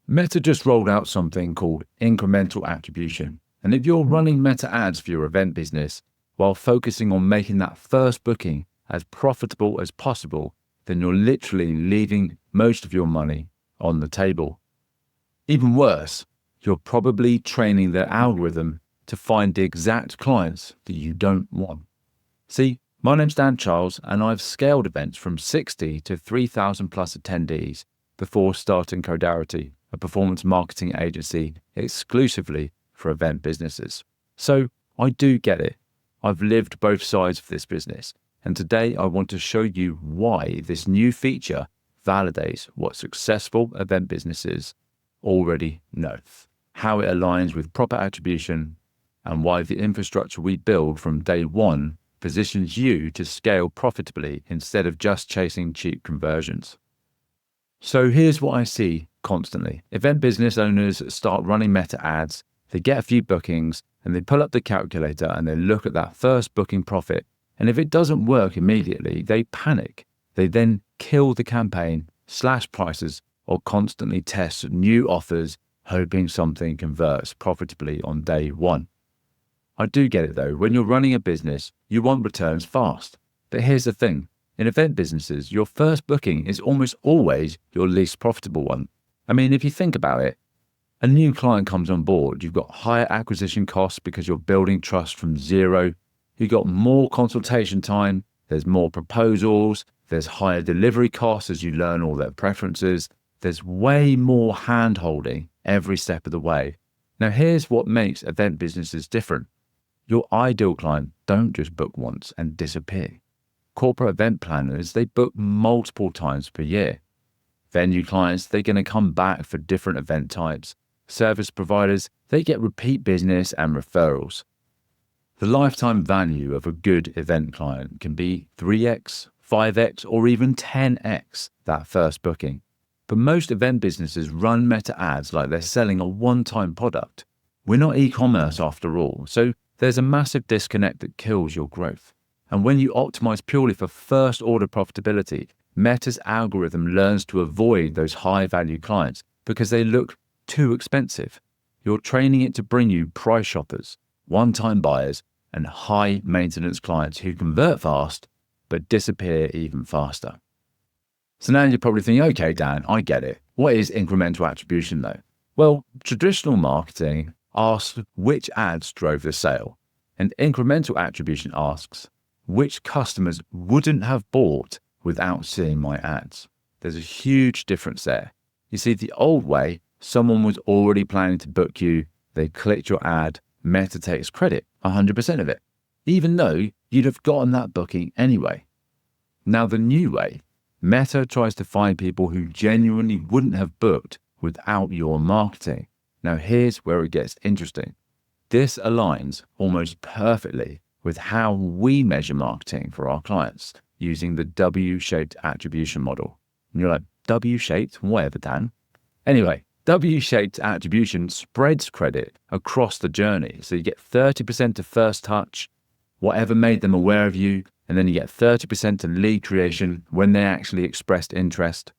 Meta just rolled out something called incremental attribution. And if you're running Meta ads for your event business while focusing on making that first booking as profitable as possible, then you're literally leaving most of your money on the table. Even worse, you're probably training the algorithm to find the exact clients that you don't want. See, my name's Dan Charles, and I've scaled events from 60 to 3,000 plus attendees before starting Codarity, a performance marketing agency exclusively for event businesses. So I do get it. I've lived both sides of this business, and today I want to show you why this new feature validates what successful event businesses already know, how it aligns with proper attribution, and why the infrastructure we build from day one positions you to scale profitably instead of just chasing cheap conversions. So here's what I see constantly. Event business owners start running Meta ads, they get a few bookings, and they pull up the calculator and they look at that first booking profit. And if it doesn't work immediately, they panic. They then kill the campaign, slash prices, or constantly test new offers, hoping something converts profitably on day one. I do get it though. When you're running a business, you want returns fast. But here's the thing. In event businesses, your first booking is almost always your least profitable one. I mean, if you think about it, a new client comes on board, you've got higher acquisition costs because you're building trust from zero. You've got more consultation time, there's more proposals, there's higher delivery costs as you learn all their preferences. There's way more hand-holding every step of the way. Now, here's what makes event businesses different. Your ideal client don't just book once and disappear. Corporate event planners, they book multiple times per year. Venue clients, they're going to come back for different event types. Service providers, they get repeat business and referrals. The lifetime value of a good event client can be 3x, 5x, or even 10x that first booking. But most event businesses run Meta ads like they're selling a one-time product. We're not e-commerce after all, so there's a massive disconnect that kills your growth. And when you optimize purely for first order profitability, Meta's algorithm learns to avoid those high-value clients because they look too expensive. You're training it to bring you price shoppers, one-time buyers, and high-maintenance clients who convert fast but disappear even faster. So now you're probably thinking, okay, Dan, I get it. What is incremental attribution though? Well, traditional marketing asks which ads drove the sale, and incremental attribution asks which customers wouldn't have bought without seeing my ads. There's a huge difference there. You see, the old way, someone was already planning to book you, they clicked your ad, Meta takes credit, 100% of it, even though you'd have gotten that booking anyway. Now the new way, Meta tries to find people who genuinely wouldn't have booked without your marketing. Now here's where it gets interesting. This aligns almost perfectly with how we measure marketing for our clients using the W-shaped attribution model. And you're like, W-shaped? Whatever, Dan. Anyway, W-shaped attribution spreads credit across the journey. So you get 30% to first touch, whatever made them aware of you, and then you get 30% to lead creation when they actually expressed interest,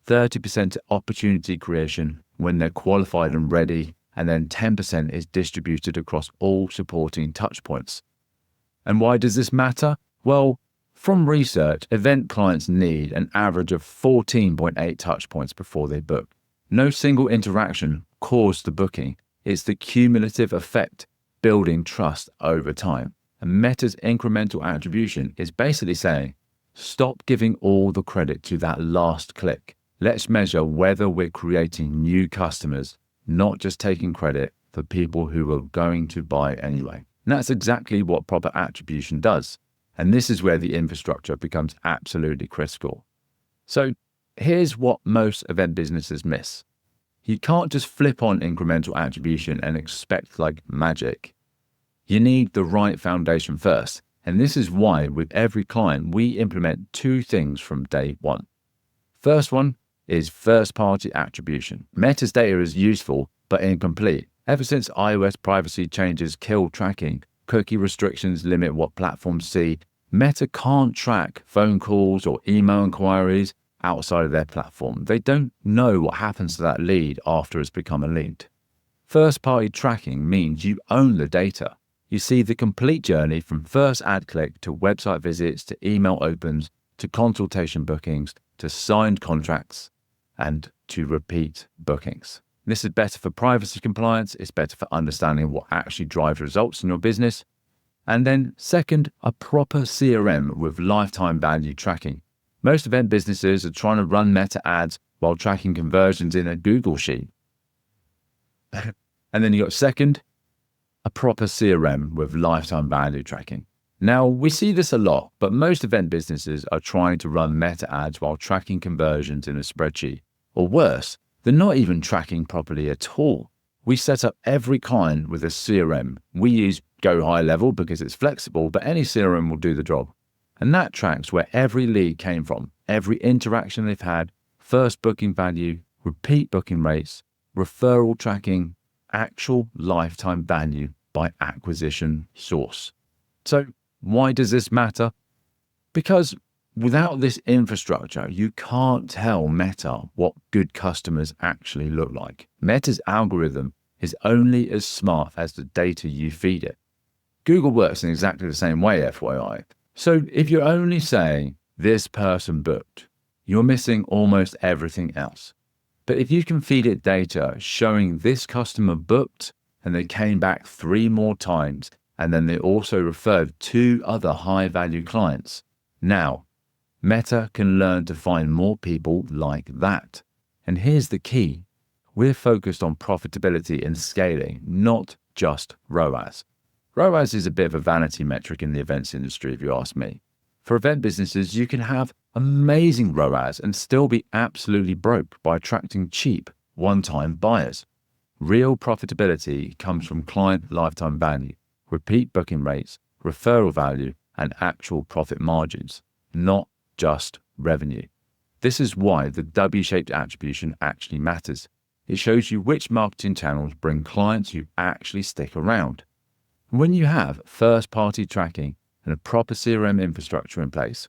30% to opportunity creation when they're qualified and ready, and then 10% is distributed across all supporting touch points. And why does this matter? Well, from research, event clients need an average of 14.8 touch points before they book. No single interaction caused the booking. It's the cumulative effect building trust over time. And Meta's incremental attribution is basically saying, stop giving all the credit to that last click. Let's measure whether we're creating new customers, not just taking credit for people who are going to buy anyway. And that's exactly what proper attribution does. And this is where the infrastructure becomes absolutely critical. So here's what most event businesses miss. You can't just flip on incremental attribution and expect like magic. You need the right foundation first. And this is why with every client, we implement two things from day one. First one is first-party attribution. Meta's data is useful, but incomplete. Ever since iOS privacy changes killed tracking, cookie restrictions limit what platforms see, Meta can't track phone calls or email inquiries, outside of their platform. They don't know what happens to that lead after it's become a lead. First-party tracking means you own the data. You see the complete journey from first ad click to website visits to email opens to consultation bookings to signed contracts and to repeat bookings. This is better for privacy compliance. It's better for understanding what actually drives results in your business. And then second, a proper CRM with lifetime value tracking. Most event businesses are trying to run meta ads while tracking conversions in a Google sheet. And then you got second, a proper CRM with lifetime value tracking. Now, we see this a lot, but most event businesses are trying to run meta ads while tracking conversions in a spreadsheet. Or worse, they're not even tracking properly at all. We set up every client with a CRM. We use Go High Level because it's flexible, but any CRM will do the job. And that tracks where every lead came from, every interaction they've had, first booking value, repeat booking rates, referral tracking, actual lifetime value by acquisition source. So why does this matter? Because without this infrastructure, you can't tell Meta what good customers actually look like. Meta's algorithm is only as smart as the data you feed it. Google works in exactly the same way, FYI. So if you're only saying this person booked, you're missing almost everything else. But if you can feed it data showing this customer booked and they came back 3 more times, and then they also referred 2 other high-value clients, now Meta can learn to find more people like that. And here's the key. We're focused on profitability and scaling, not just ROAS. ROAS is a bit of a vanity metric in the events industry, if you ask me. For event businesses, you can have amazing ROAS and still be absolutely broke by attracting cheap, one-time buyers. Real profitability comes from client lifetime value, repeat booking rates, referral value, and actual profit margins, not just revenue. This is why the W-shaped attribution actually matters. It shows you which marketing channels bring clients who actually stick around. When you have first-party tracking and a proper CRM infrastructure in place,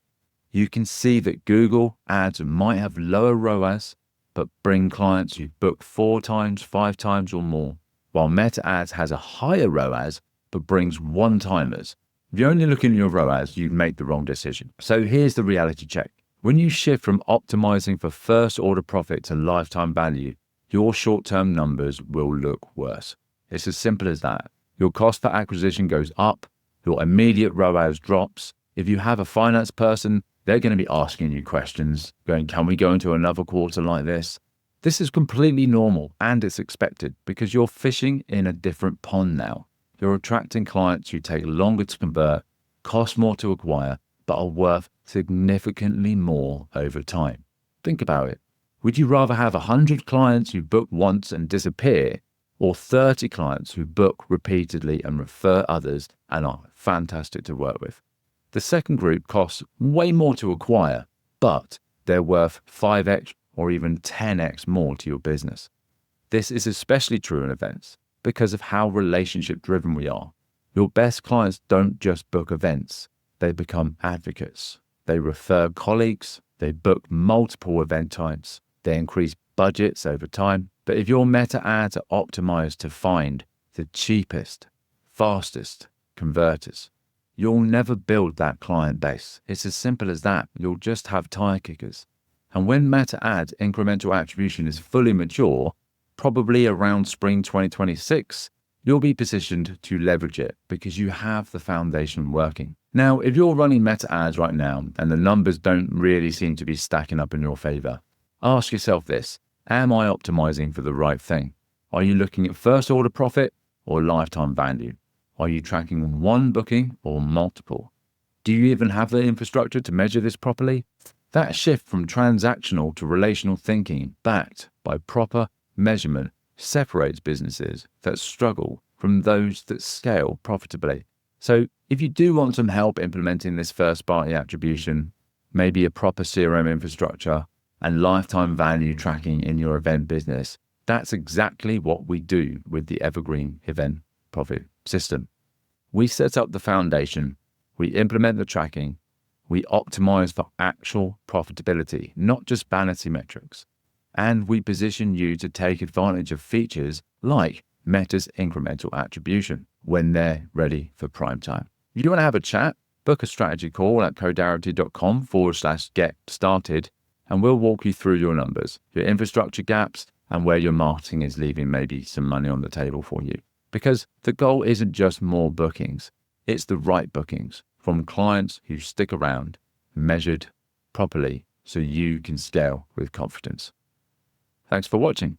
you can see that Google ads might have lower ROAS, but bring clients who book 4 times, 5 times or more, while Meta ads has a higher ROAS, but brings one-timers. If you're only looking at your ROAS, you make the wrong decision. So here's the reality check. When you shift from optimizing for first order profit to lifetime value, your short-term numbers will look worse. It's as simple as that. Your cost per acquisition goes up, your immediate ROAS drops. If you have a finance person, they're going to be asking you questions, going, can we go into another quarter like this? This is completely normal and it's expected because you're fishing in a different pond now. You're attracting clients who take longer to convert, cost more to acquire, but are worth significantly more over time. Think about it. Would you rather have 100 clients who book once and disappear, or 30 clients who book repeatedly and refer others and are fantastic to work with? The second group costs way more to acquire, but they're worth 5x or even 10x more to your business. This is especially true in events because of how relationship driven we are. Your best clients don't just book events, they become advocates. They refer colleagues, they book multiple event types, they increase budgets over time. But if your meta ads are optimized to find the cheapest, fastest converters, you'll never build that client base. It's as simple as that. You'll just have tire kickers. And when meta ads incremental attribution is fully mature, probably around spring 2026, you'll be positioned to leverage it because you have the foundation working. Now, if you're running meta ads right now and the numbers don't really seem to be stacking up in your favor, ask yourself this. Am I optimizing for the right thing? Are you looking at first order profit or lifetime value? Are you tracking one booking or multiple? Do you even have the infrastructure to measure this properly? That shift from transactional to relational thinking backed by proper measurement separates businesses that struggle from those that scale profitably. So if you do want some help implementing this first-party attribution, maybe a proper CRM infrastructure, and lifetime value tracking in your event business, that's exactly what we do with the Evergreen Event Profit System. We set up the foundation, we implement the tracking, We optimize for actual profitability, not just vanity metrics. And we position you to take advantage of features like Meta's incremental attribution when they're ready for prime time. If you want to have a chat, book a strategy call at codarity.com/get started, and we'll walk you through your numbers, your infrastructure gaps, and where your marketing is leaving maybe some money on the table for you. Because the goal isn't just more bookings, it's the right bookings from clients who stick around, measured properly, so you can scale with confidence. Thanks for watching.